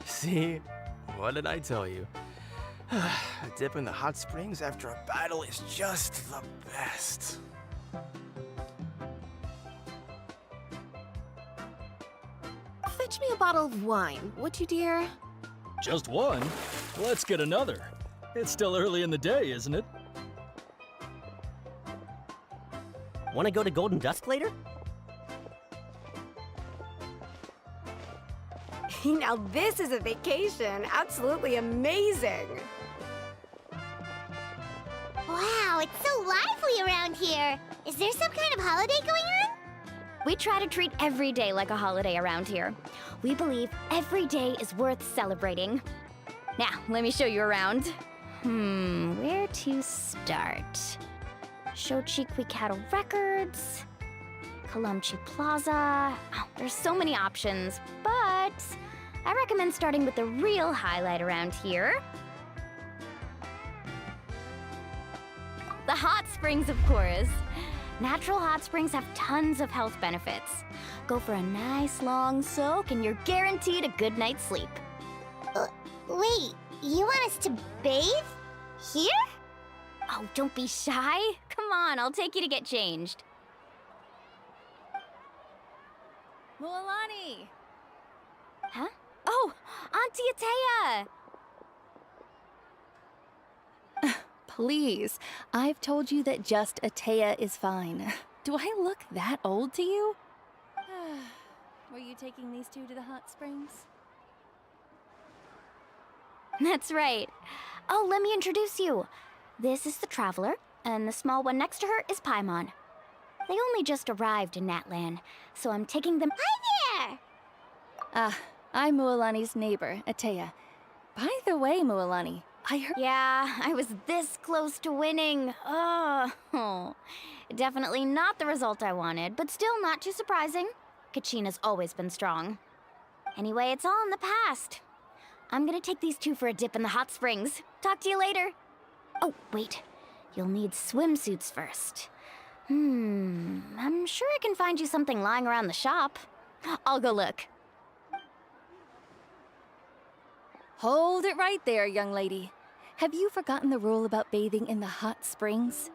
See? What did I tell you? A dip in the hot springs after a battle is just the best. Fetch me a bottle of wine, would you, dear? Just one? Let's get another. It's still early in the day, isn't it? Want to go to Golden Dusk later? Now this is a vacation. Absolutely amazing. Wow, it's so lively around here. Is there some kind of holiday going on? We try to treat every day like a holiday around here. We believe every day is worth celebrating. Now, let me show you around. Where to start? Xochitl Cattle Records, Kalumchi Plaza. Oh, there's so many options, but I recommend starting with the real highlight around here. The hot springs, of course. Natural hot springs have tons of health benefits. Go for a nice long soak and you're guaranteed a good night's sleep. Wait, you want us to bathe? Here? Oh, don't be shy. Come on, I'll take you to get changed. Mualani! Huh? Oh, Auntie Atea! Please, I've told you that just Atea is fine. Do I look that old to you? Were you taking these two to the hot springs? That's right. Oh, let me introduce you. This is the Traveler, and the small one next to her is Paimon. They only just arrived in Natlan, so I'm taking them— Hi there! I'm Mualani's neighbor, Atea. By the way, Mualani, I heard— Yeah, I was this close to winning. Oh, definitely not the result I wanted, but still not too surprising. Kachina's always been strong. Anyway, it's all in the past. I'm gonna take these two for a dip in the hot springs. Talk to you later. Oh, wait. You'll need swimsuits first. I'm sure I can find you something lying around the shop. I'll go look. Hold it right there, young lady. Have you forgotten the rule about bathing in the hot springs?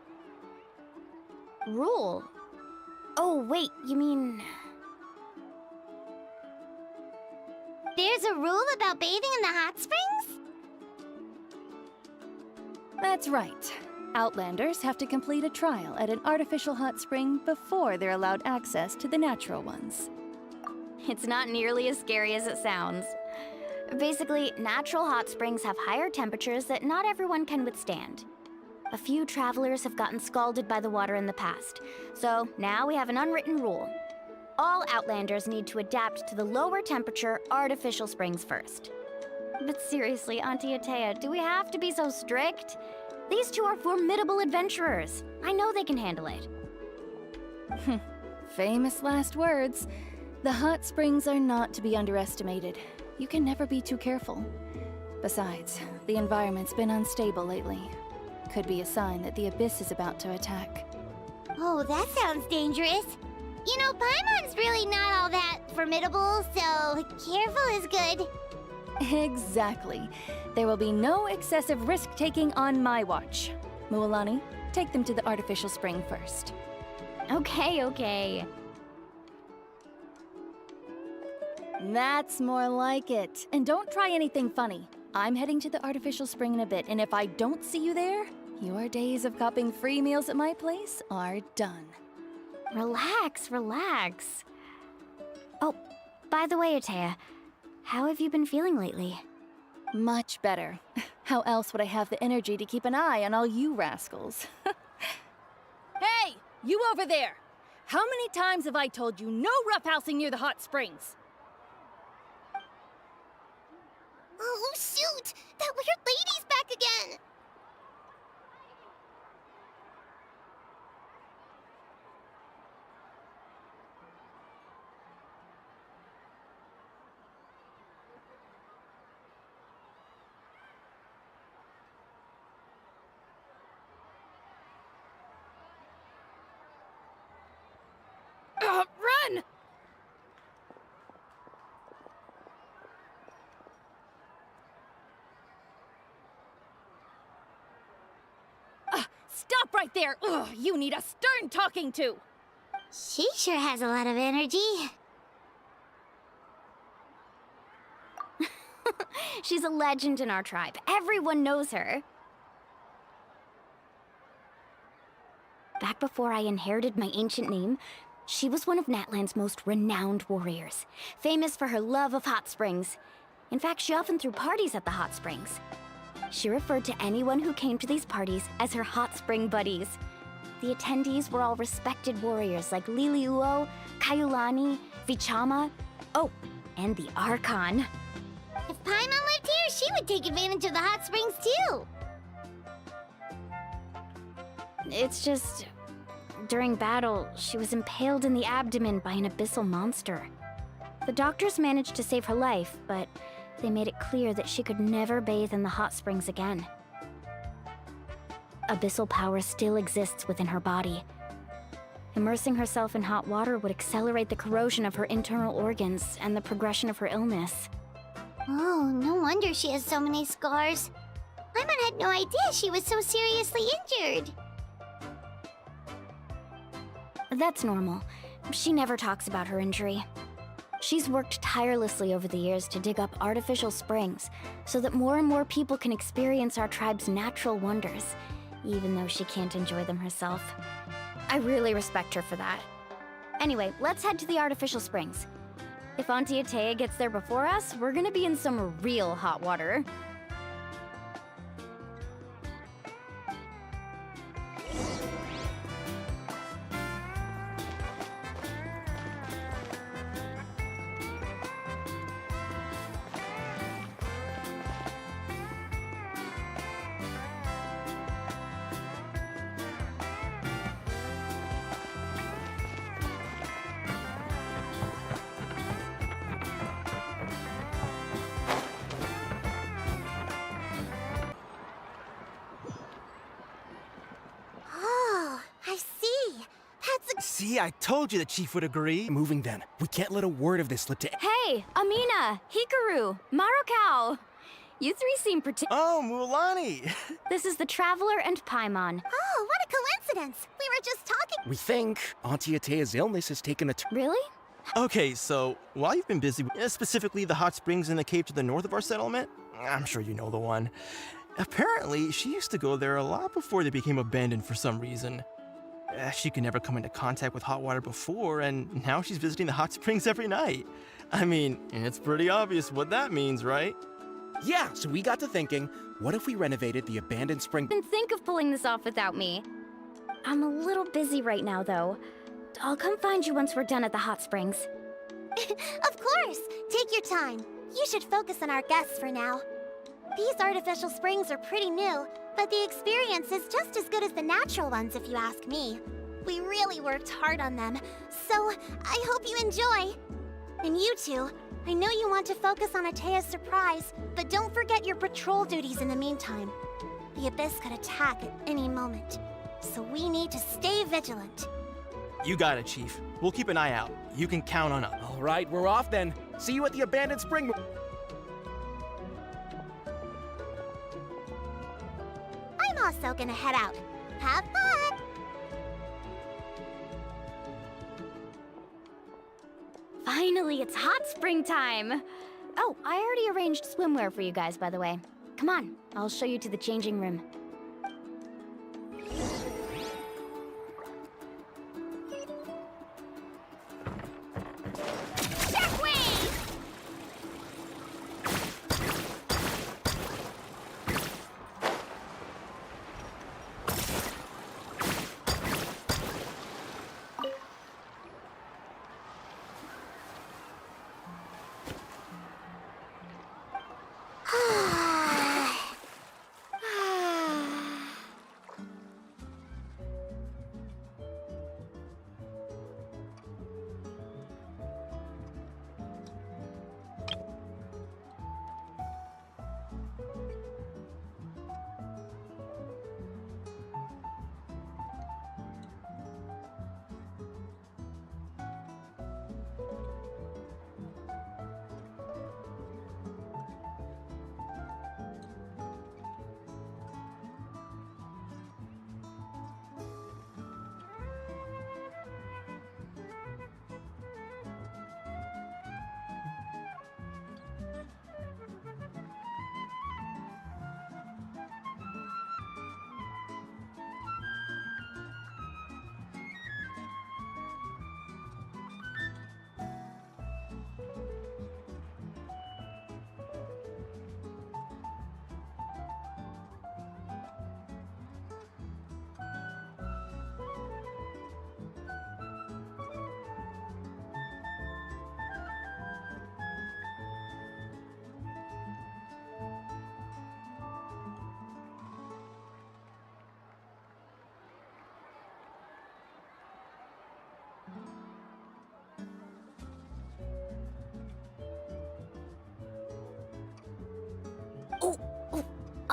Rule? Oh, wait, you mean... There's a rule about bathing in the hot springs? That's right. Outlanders have to complete a trial at an artificial hot spring before they're allowed access to the natural ones. It's not nearly as scary as it sounds. Basically, natural hot springs have higher temperatures that not everyone can withstand. A few travelers have gotten scalded by the water in the past, so now we have an unwritten rule. All Outlanders need to adapt to the lower temperature artificial springs first. But seriously, Auntie Atea, do we have to be so strict? These two are formidable adventurers. I know they can handle it. Famous last words. The hot springs are not to be underestimated. You can never be too careful. Besides, the environment's been unstable lately. Could be a sign that the abyss is about to attack. Oh, that sounds dangerous. You know, Paimon's really not all that formidable, so careful is good. Exactly. There will be no excessive risk-taking on my watch. Mualani, take them to the artificial spring first. Okay. That's more like it. And don't try anything funny. I'm heading to the artificial spring in a bit, and if I don't see you there, your days of copping free meals at my place are done. Relax. Oh, by the way, Atea, how have you been feeling lately? Much better. How else would I have the energy to keep an eye on all you rascals? Hey, you over there! How many times have I told you no roughhousing near the hot springs? Oh, shoot! That weird lady's back again! Run! right there! Ugh, you need a stern talking to! She sure has a lot of energy. She's a legend in our tribe. Everyone knows her. Back before I inherited my ancient name, she was one of Natlan's most renowned warriors, famous for her love of hot springs. In fact, she often threw parties at the hot springs. She referred to anyone who came to these parties as her hot spring buddies. The attendees were all respected warriors like Liliuo, Kaiulani, Vichama, oh, and the Archon. If Paimon lived here, she would take advantage of the hot springs too. It's just... during battle, she was impaled in the abdomen by an abyssal monster. The doctors managed to save her life, but they made it clear that she could never bathe in the hot springs again. Abyssal power still exists within her body. Immersing herself in hot water would accelerate the corrosion of her internal organs and the progression of her illness. Oh, no wonder she has so many scars. Paimon had no idea she was so seriously injured. That's normal. She never talks about her injury. She's worked tirelessly over the years to dig up artificial springs so that more and more people can experience our tribe's natural wonders, even though she can't enjoy them herself. I really respect her for that. Anyway, let's head to the artificial springs. If Auntie Atea gets there before us, we're gonna be in some real hot water. Oh, I see. That's a... See, I told you the chief would agree. Moving then. We can't let a word of this slip to... Hey, Amina, Hikaru, Marukao! You three seem Oh, Mulani! This is the Traveler and Paimon. Oh, what a coincidence. We were just talking... We think Auntie Atea's illness has taken a Really? Okay, so while you've been busy, specifically the hot springs in the cave to the north of our settlement, I'm sure you know the one. Apparently, she used to go there a lot before they became abandoned for some reason. She could never come into contact with hot water before, and now she's visiting the hot springs every night. I mean, it's pretty obvious what that means, right? Yeah, so we got to thinking, what if we renovated the abandoned spring? Didn't think of pulling this off without me. I'm a little busy right now, though. I'll come find you once we're done at the hot springs. Of course. Take your time. You should focus on our guests for now. These artificial springs are pretty new, but the experience is just as good as the natural ones if you ask me. We really worked hard on them, so I hope you enjoy. And you two, I know you want to focus on Atea's surprise, but don't forget your patrol duties in the meantime. The Abyss could attack at any moment, so we need to stay vigilant. You got it, Chief. We'll keep an eye out. You can count on us. All right, we're off then. See you at the abandoned spring. I'm also gonna head out. Have fun! Finally, it's hot spring time! Oh, I already arranged swimwear for you guys, by the way. Come on, I'll show you to the changing room.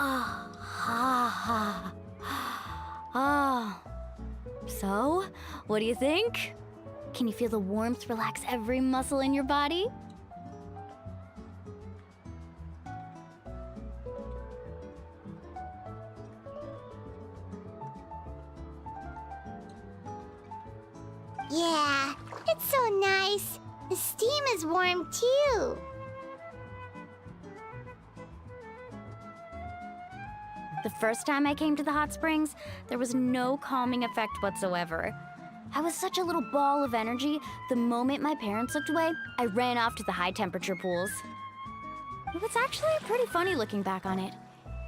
Ah, ha, ha. Ah. So, what do you think? Can you feel the warmth relax every muscle in your body? Yeah, it's so nice. The steam is warm too. The first time I came to the hot springs, there was no calming effect whatsoever. I was such a little ball of energy, the moment my parents looked away, I ran off to the high temperature pools. It was actually pretty funny looking back on it.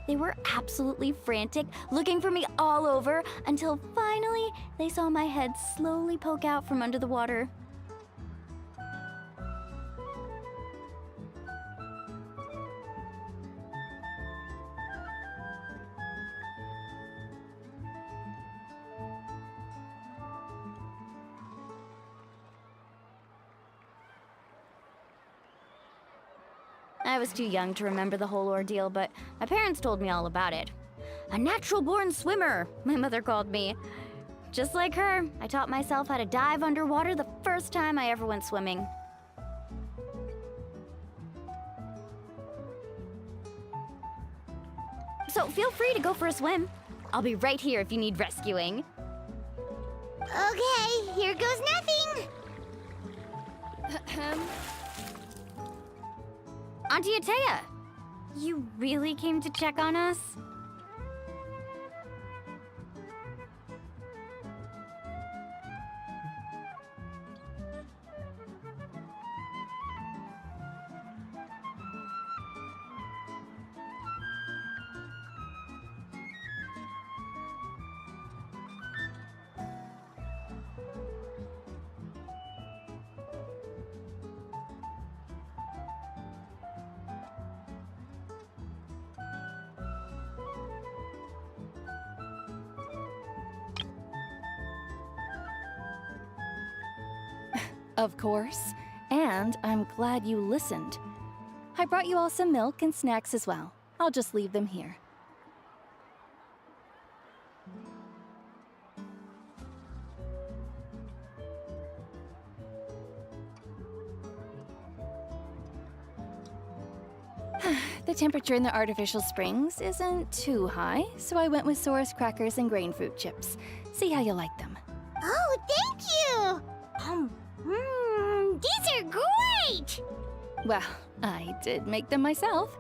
They were absolutely frantic, looking for me all over, until finally they saw my head slowly poke out from under the water. I was too young to remember the whole ordeal, but my parents told me all about it. A natural-born swimmer, my mother called me. Just like her, I taught myself how to dive underwater the first time I ever went swimming. So feel free to go for a swim. I'll be right here if you need rescuing. Okay, here goes nothing. Auntie Atea, you really came to check on us? Of course. And I'm glad you listened. I brought you all some milk and snacks as well. I'll just leave them here. The temperature in the artificial springs isn't too high, so I went with Saurus crackers and grain fruit chips. See how you like them. Oh, thank you! These are great! Well, I did make them myself.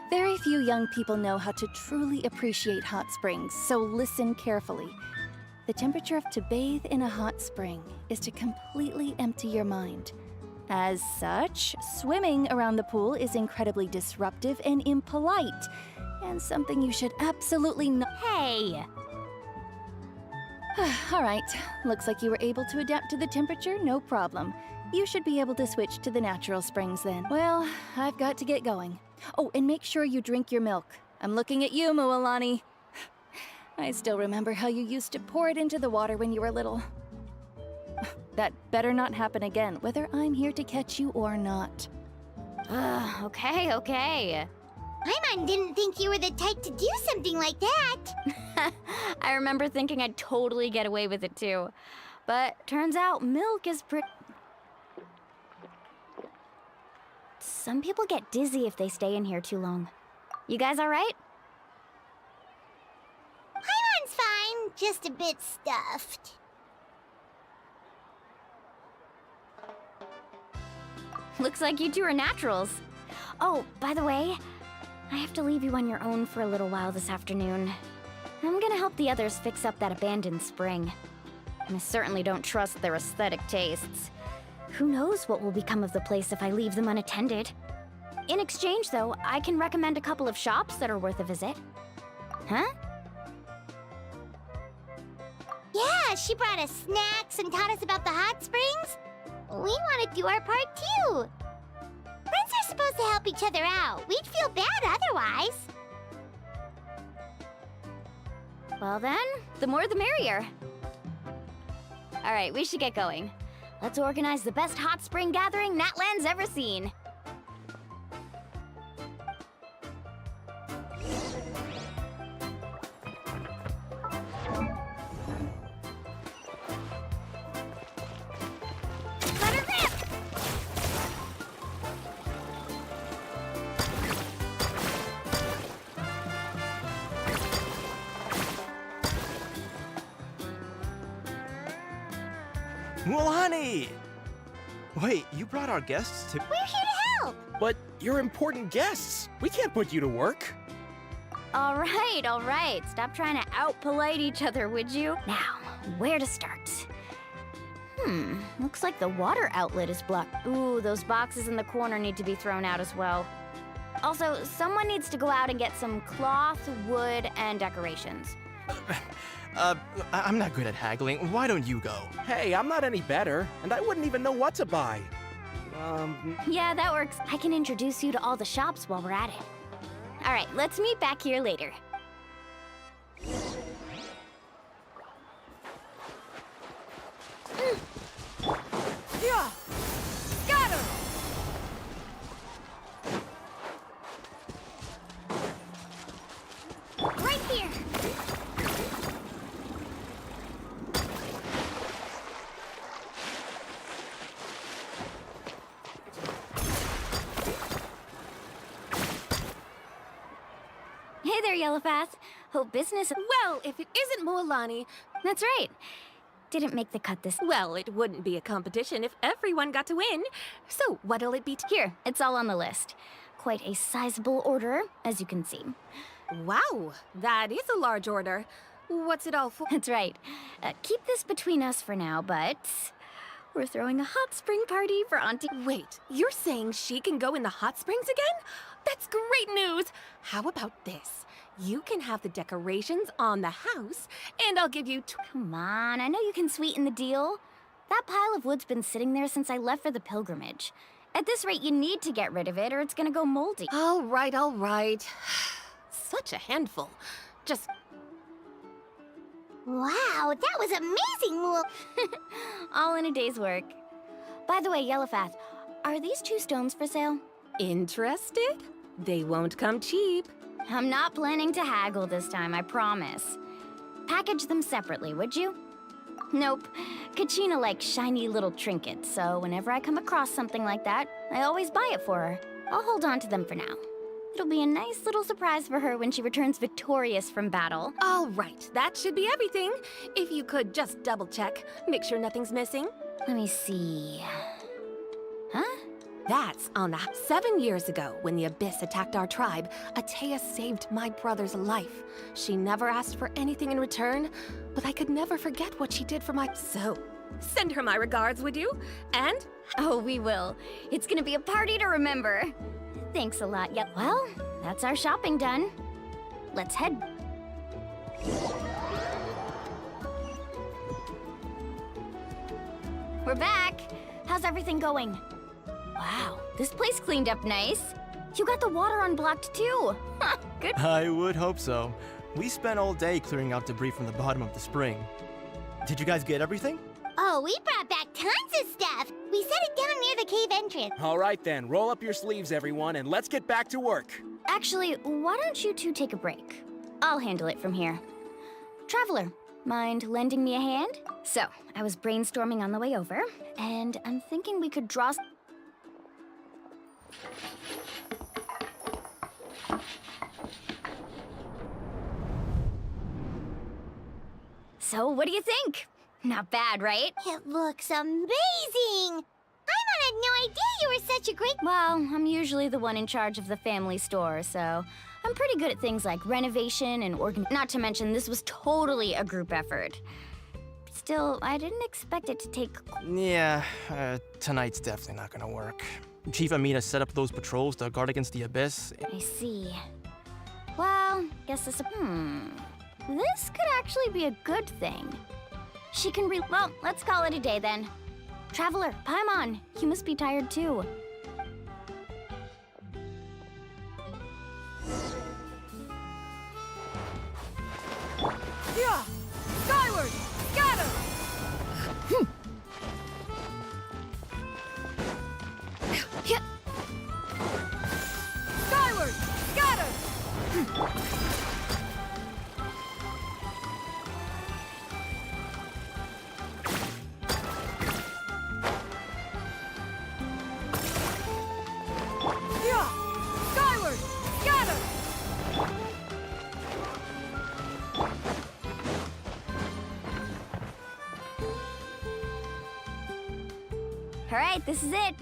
Very few young people know how to truly appreciate hot springs, so listen carefully. The temperature to bathe in a hot spring is to completely empty your mind. As such, swimming around the pool is incredibly disruptive and impolite, and something you should absolutely not. Hey! All right, looks like you were able to adapt to the temperature, no problem. You should be able to switch to the natural springs then. Well, I've got to get going. Oh, and make sure you drink your milk. I'm looking at you, Mualani. I still remember how you used to pour it into the water when you were little. That better not happen again, whether I'm here to catch you or not. Okay. Paimon didn't think you were the type to do something like that. I remember thinking I'd totally get away with it too. But turns out milk is pretty... Some people get dizzy if they stay in here too long. You guys all right? Paimon's fine, just a bit stuffed. Looks like you two are naturals. Oh, by the way, I have to leave you on your own for a little while this afternoon. I'm gonna help the others fix up that abandoned spring. And I certainly don't trust their aesthetic tastes. Who knows what will become of the place if I leave them unattended? In exchange, though, I can recommend a couple of shops that are worth a visit. Huh? Yeah, she brought us snacks and taught us about the hot springs. We want to could do our part too. Friends are supposed to help each other out. We'd feel bad otherwise. Well then, the more the merrier. All right, we should get going. Let's organize the best hot spring gathering Natlan's ever seen. Let her rip! Mulani! Wait, you brought our guests to. We're here to help. But you're important guests. We can't put you to work. All right. Stop trying to out-polite each other, would you? Now, where to start? Looks like the water outlet is blocked. Ooh, those boxes in the corner need to be thrown out as well. Also, someone needs to go out and get some cloth, wood, and decorations. I'm not good at haggling. Why don't you go? Hey, I'm not any better, and I wouldn't even know what to buy. Yeah, that works. I can introduce you to all the shops while we're at it. All right, let's meet back here later. Yeah! Got him! Right here. Hey there, Yellowpath. Hope business. Well, if it isn't Moalani, That's right. Didn't make the cut this. well, it wouldn't be a competition if everyone got to win. So, what'll it be? Here, it's all on the list. Quite a sizable order, as you can see. Wow, that is a large order. What's it all for? That's right. Keep this between us for now, but we're throwing a hot spring party for Auntie. Wait, you're saying she can go in the hot springs again? That's great news! How about this? You can have the decorations on the house, and I'll give you Come on, I know you can sweeten the deal. That pile of wood's been sitting there since I left for the pilgrimage. At this rate, you need to get rid of it or it's gonna go moldy. All right. Such a handful. Just Wow, that was amazing, Mool. All in a day's work. By the way, Yellowpath, are these 2 stones for sale? interested? They won't come cheap. I'm not planning to haggle this time, I promise. Package them separately, would you? Nope. Kachina likes shiny little trinkets, so whenever I come across something like that, I always buy it for her. I'll hold on to them for now. It'll be a nice little surprise for her when she returns victorious from battle. All right, that should be everything. If you could just double check, make sure nothing's missing. Let me see. Huh? That's on the 7 years ago when the Abyss attacked our tribe. Atea saved my brother's life. She never asked for anything in return, but I could never forget what she did for my... So, send her my regards, would you? And... Oh, we will. It's gonna be a party to remember. Thanks a lot, yep. Well, that's our shopping done. Let's head. We're back. How's everything going? Wow, this place cleaned up nice. You got the water unblocked too. Huh, good. I would hope so. We spent all day clearing out debris from the bottom of the spring. Did you guys get everything? Oh, we brought back tons of stuff. We set it down near the cave entrance. All right then, roll up your sleeves, everyone, and let's get back to work. Actually, why don't you two take a break? I'll handle it from here. Traveler, mind lending me a hand? So, I was brainstorming on the way over, and I'm thinking we could draw... So, what do you think? Not bad, right? It looks amazing. Paimon had no idea you were such a great... Well, I'm usually the one in charge of the family store, so I'm pretty good at things like renovation and Not to mention, this was totally a group effort. Still, I didn't expect it to take... Yeah, tonight's definitely not gonna work. Chief Amina set up those patrols to guard against the Abyss. I see. Well, guess this... This could actually be a good thing. She can Well, let's call it a day then. Traveler, Paimon, you must be tired too. Yeah! Skyward! Scatter! Skyward! Scatter! Yeah! Skyward! Scatter! All right, this is it.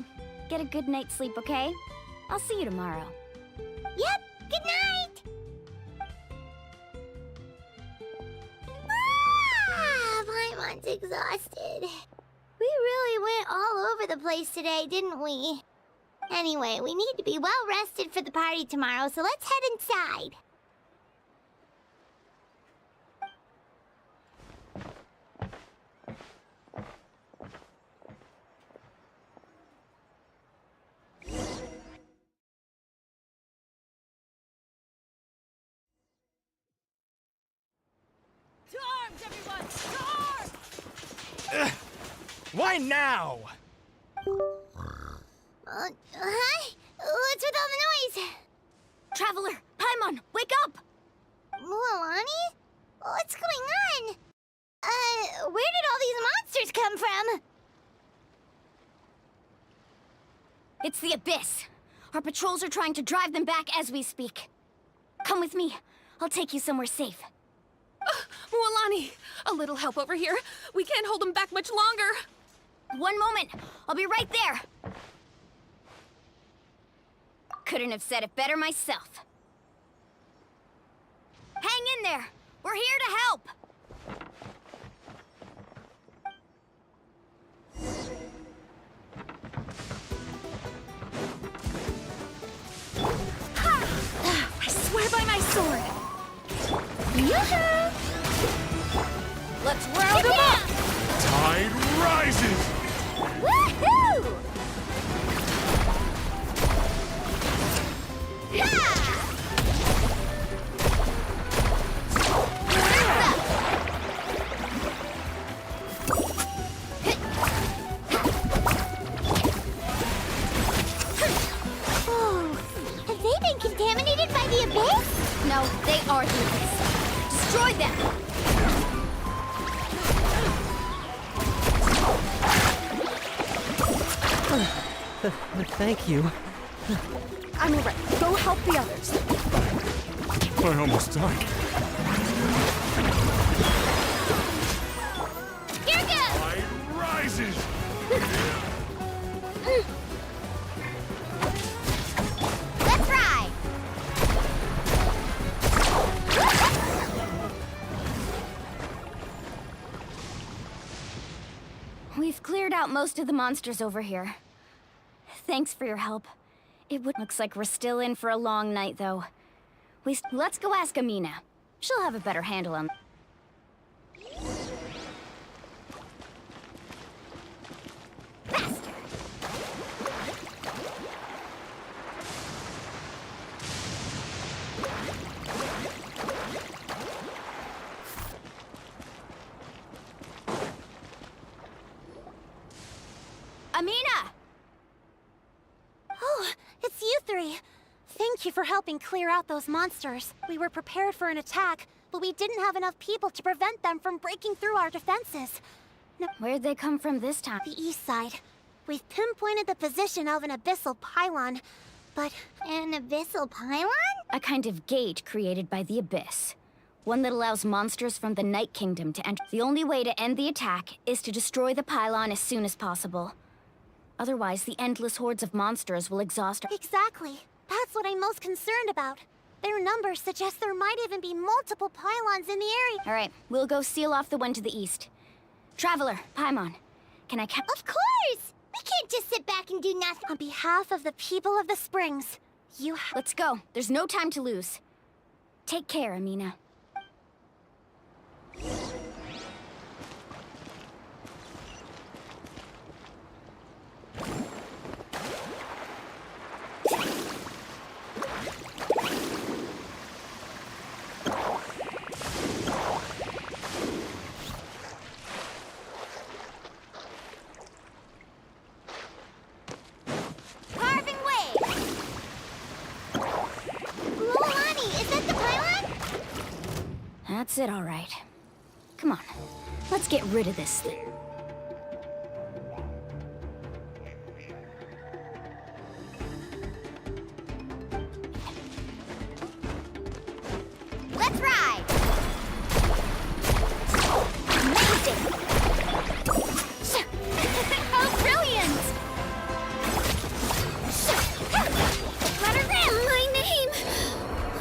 Get a good night's sleep, okay? I'll see you tomorrow. Yep, good night! Paimon's exhausted. We really went all over the place today, didn't we? Anyway, we need to be well rested for the party tomorrow, so let's head inside. To arms, everyone! To arms! Why now? Hi? What's with all the noise? Traveler, Paimon, wake up! Mualani? What's going on? Where did all these monsters come from? It's the Abyss. Our patrols are trying to drive them back as we speak. Come with me. I'll take you somewhere safe. Mualani, a little help over here. We can't hold them back much longer. One moment. I'll be right there. Couldn't have said it better myself. Hang in there. We're here to help. I swear by my sword. Yoo-hoo! Let's round them up. Tide rises! Woohoo! Yeah! Oh, have they been contaminated by the Abyss? No, they are the Abyss. Destroy them. Thank you. I'm alright. Go help the others. I almost died. Here goes! Tide rises! Let's ride! We've cleared out most of the monsters over here. Thanks for your help. Looks like we're still in for a long night, though. Let's go ask Amina. She'll have a better handle on... Faster! Amina! Oh, it's you three. Thank you for helping clear out those monsters. We were prepared for an attack, but we didn't have enough people to prevent them from breaking through our defenses. Where'd they come from this time? The east side. We've pinpointed the position of an abyssal pylon, but... An abyssal pylon? A kind of gate created by the Abyss. One that allows monsters from the Night Kingdom to enter. The only way to end the attack is to destroy the pylon as soon as possible. Otherwise, the endless hordes of monsters will exhaust our... Exactly. That's what I'm most concerned about. Their numbers suggest there might even be multiple pylons in the area. All right, we'll go seal off the one to the east. Traveler, Paimon, can I Of course! We can't just sit back and do nothing. On behalf of the people of the Springs, you have... Let's go. There's no time to lose. Take care, Amina. That's it, all right. Come on, let's get rid of this thing. Let's ride! Amazing! How brilliant! Let her rip! My name!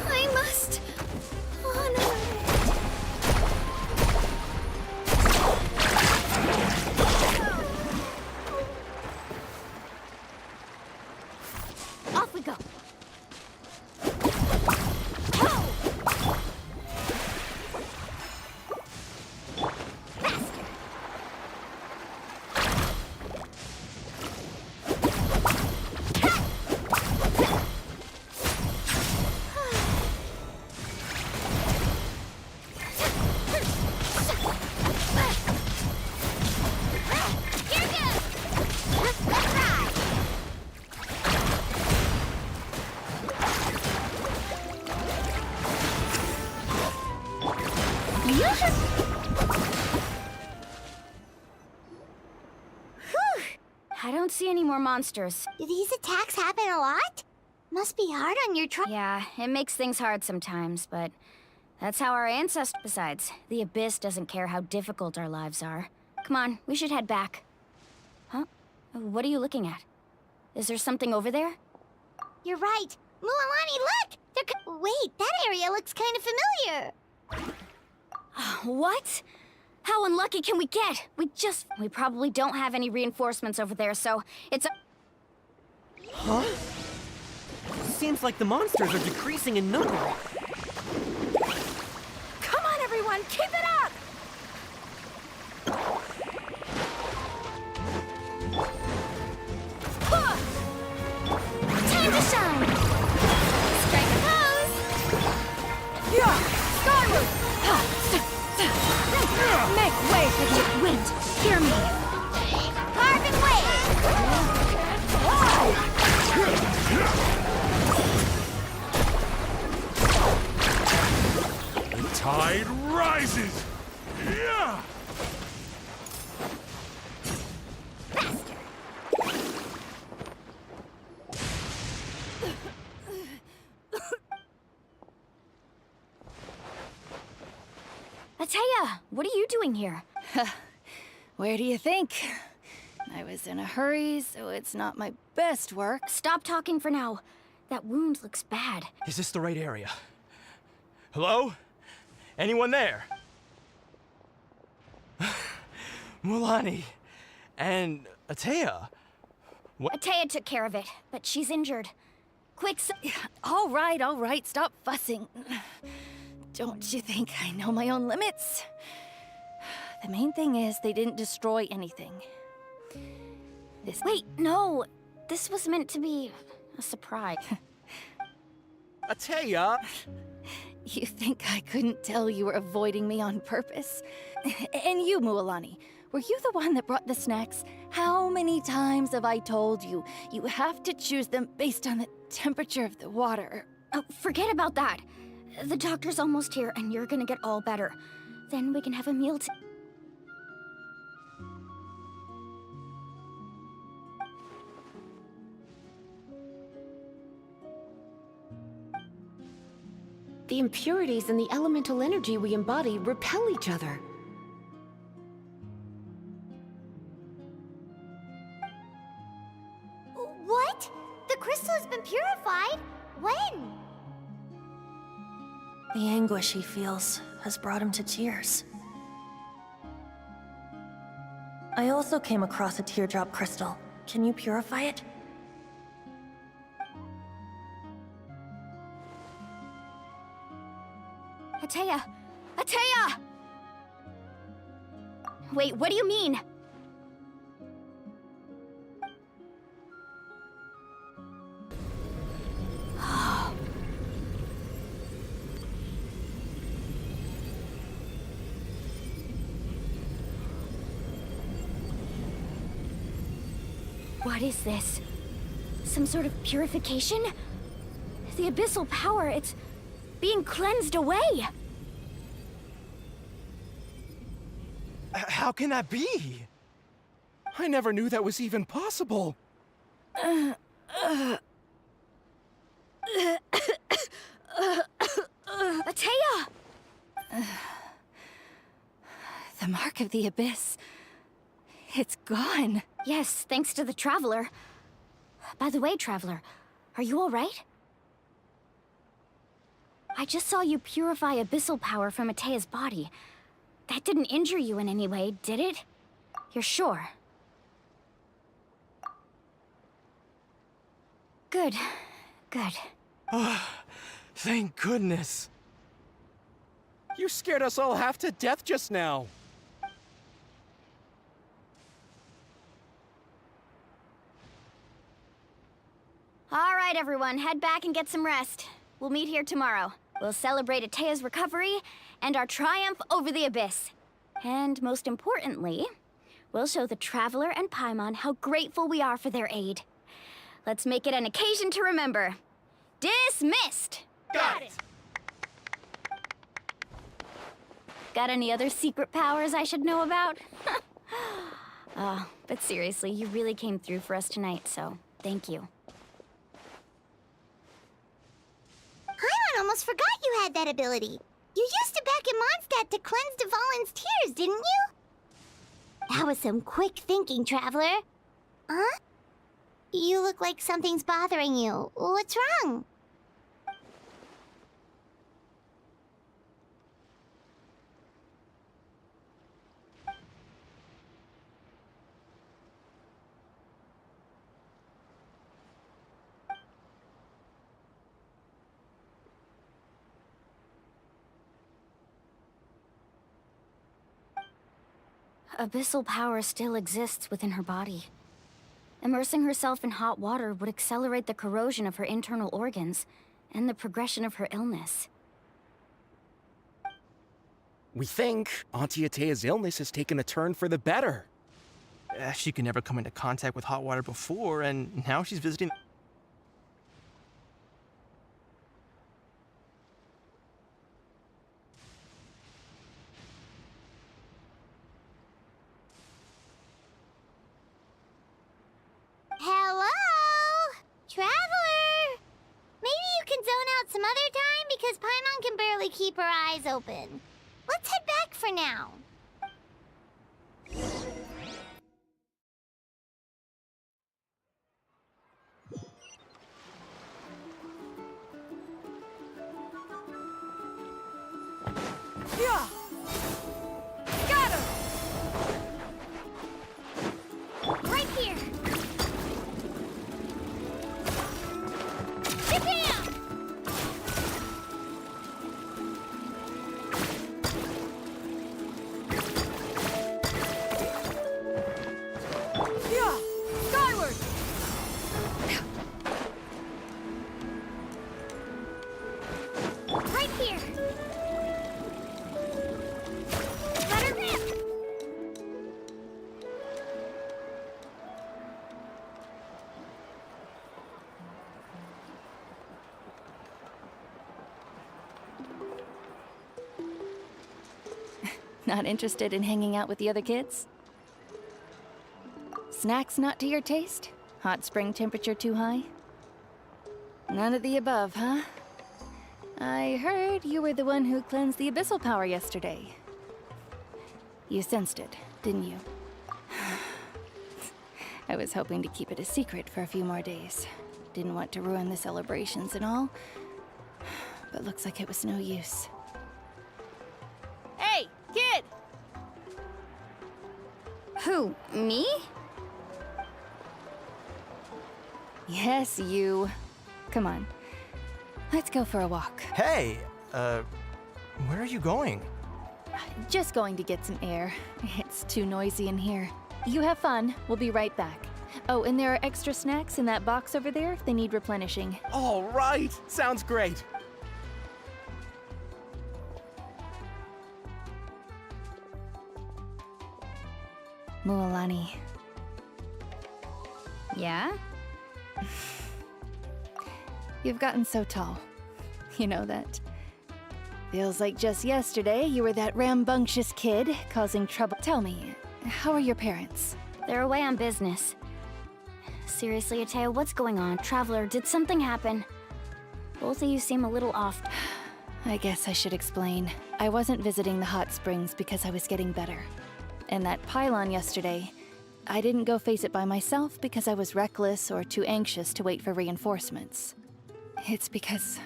I must honor it. Off we go. I don't see any more monsters. Do these attacks happen a lot? Must be hard on your Yeah, it makes things hard sometimes, but that's how our ancestors. Besides, the Abyss doesn't care how difficult our lives are. Come on, we should head back. Huh? What are you looking at? Is there something over there? You're right. Mualani, look! Wait, that area looks kind of familiar. What? How unlucky can we get? We probably don't have any reinforcements over there, so it's a... Huh? Seems like the monsters are decreasing in number. Come on, everyone, keep it up! Time to shine! Strike a pose! Yeah! Skyward! Make way for the wind! Hear me! Carving wave! The tide rises! Yeah! Atea, what are you doing here? Where do you think? I was in a hurry, so it's not my best work. Stop talking for now. That wound looks bad. Is this the right area? Hello? Anyone there? Mulani and Atea. Atea took care of it, but she's injured. Quick, All right, stop fussing. Don't you think I know my own limits? The main thing is they didn't destroy anything. Wait, no. This was meant to be a surprise. Atea! You think I couldn't tell you were avoiding me on purpose? And you, Mualani, were you the one that brought the snacks? How many times have I told you, you have to choose them based on the temperature of the water? Oh, forget about that. The doctor's almost here, and you're gonna get all better. Then we can have a meal The impurities and the elemental energy we embody repel each other. What? The crystal has been purified? When? The anguish he feels has brought him to tears. I also came across a teardrop crystal. Can you purify it? Atea! Atea! Wait, what do you mean? What is this? Some sort of purification? The abyssal power, it's being cleansed away! How can that be? I never knew that was even possible. Atea! The mark of the abyss. It's gone. Yes, thanks to the Traveler. By the way, Traveler, are you alright? I just saw you purify abyssal power from Atea's body. That didn't injure you in any way, did it? You're sure? Good. Good. Thank goodness. You scared us all half to death just now. All right, everyone, head back and get some rest. We'll meet here tomorrow. We'll celebrate Atea's recovery and our triumph over the Abyss. And most importantly, we'll show the Traveler and Paimon how grateful we are for their aid. Let's make it an occasion to remember. Dismissed! Got it! Got any other secret powers I should know about? But seriously, you really came through for us tonight, so thank you. Paimon almost forgot you had that ability. You used it back in Mondstadt to cleanse Dvalin's tears, didn't you? That was some quick thinking, Traveler. Huh? You look like something's bothering you. What's wrong? Abyssal power still exists within her body. Immersing herself in hot water would accelerate the corrosion of her internal organs and the progression of her illness. We think Auntie Atea's illness has taken a turn for the better. She could never come into contact with hot water before, and now she's visiting. Hello? Traveler? Maybe you can zone out some other time because Paimon can barely keep her eyes open. Let's head back for now. Yeah! Got him! Right here. Bam! Yeah! Skyward! Right here. Let her rip. Not interested in hanging out with the other kids? Snacks not to your taste? Hot spring temperature too high? None of the above, huh? I heard you were the one who cleansed the abyssal power yesterday. You sensed it, didn't you? I was hoping to keep it a secret for a few more days. Didn't want to ruin the celebrations and all. But looks like it was no use. Hey, kid! Who, me? Yes, you. Come on. Let's go for a walk. Hey, where are you going? Just going to get some air. It's too noisy in here. You have fun. We'll be right back. Oh, and there are extra snacks in that box over there if they need replenishing. All right, sounds great. Mualani, Yeah? you've gotten so tall. You know that. Feels like just yesterday you were that rambunctious kid causing trouble. Tell me, how are your parents? They're away on business. Seriously, Atea, what's going on? Traveler, did something happen? Both of you seem a little off. I guess I should explain. I wasn't visiting the hot springs because I was getting better. And that pylon yesterday, I didn't go face it by myself because I was reckless or too anxious to wait for reinforcements. It's because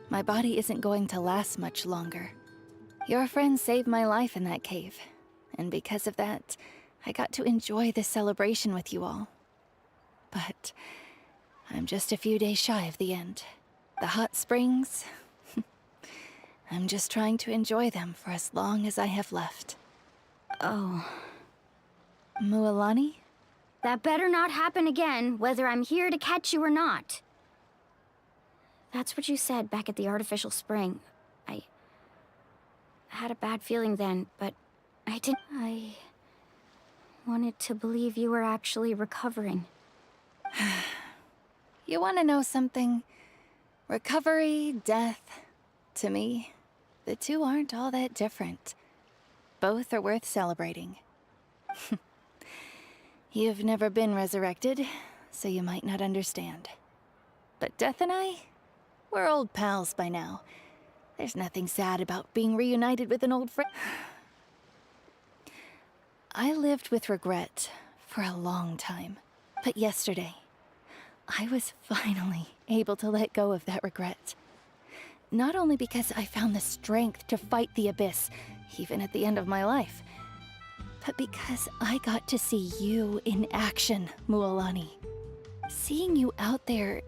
my body isn't going to last much longer. Your friend saved my life in that cave, and because of that, I got to enjoy this celebration with you all. But I'm just a few days shy of the end. The hot springs, I'm just trying to enjoy them for as long as I have left. Oh. Mualani? That better not happen again, whether I'm here to catch you or not. That's what you said back at the artificial spring. I had a bad feeling then, but I didn't. I wanted to believe you were actually recovering. You want to know something? Recovery, death, to me, the two aren't all that different. Both are worth celebrating. You've never been resurrected, so you might not understand. But Death and I, we're old pals by now. There's nothing sad about being reunited with an old friend. I lived with regret for a long time. But yesterday, I was finally able to let go of that regret. Not only because I found the strength to fight the abyss, even at the end of my life, but because I got to see you in action, Mualani. Seeing you out there,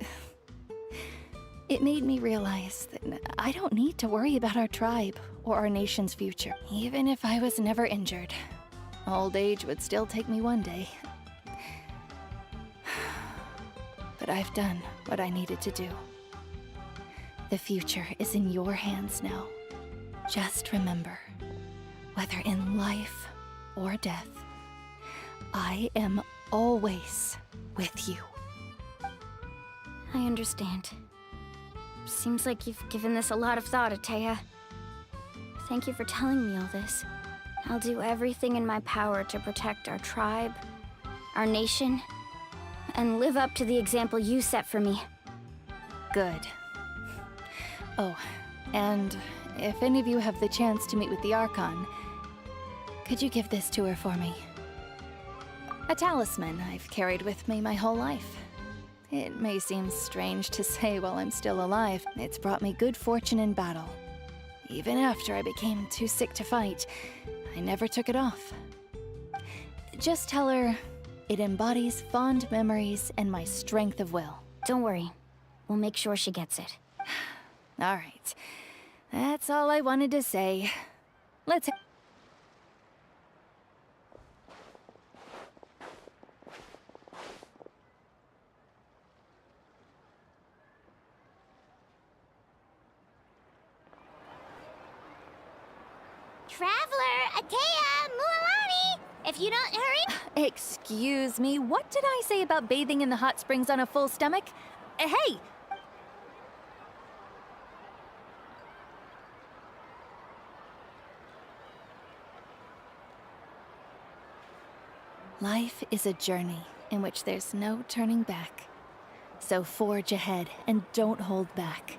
it made me realize that I don't need to worry about our tribe or our nation's future. Even if I was never injured, old age would still take me one day. But I've done what I needed to do. The future is in your hands now. Just remember, whether in life or death, I am always with you. I understand. Seems like you've given this a lot of thought, Atea. Thank you for telling me all this. I'll do everything in my power to protect our tribe, our nation, and live up to the example you set for me. Good. Oh, and if any of you have the chance to meet with the Archon, could you give this to her for me? A talisman I've carried with me my whole life. It may seem strange to say while I'm still alive, it's brought me good fortune in battle. Even after I became too sick to fight, I never took it off. Just tell her it embodies fond memories and my strength of will. Don't worry. We'll make sure she gets it. All right. That's all I wanted to say. Let's... Traveler, Atea, Mualani! If you don't hurry... Excuse me, what did I say about bathing in the hot springs on a full stomach? Hey! Life is a journey in which there's no turning back. So forge ahead and don't hold back.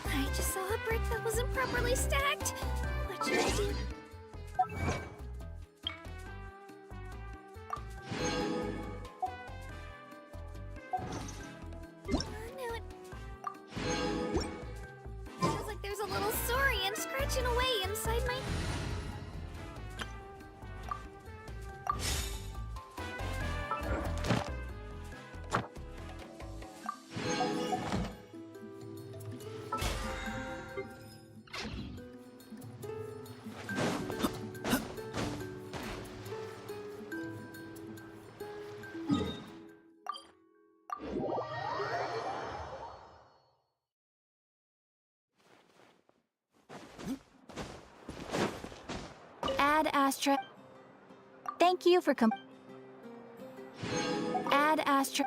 I just saw a brick that wasn't properly stacked. What should I do? Now it feels like there's a little saurian scratching away inside my... Ad Astra. Thank you for Ad Astra.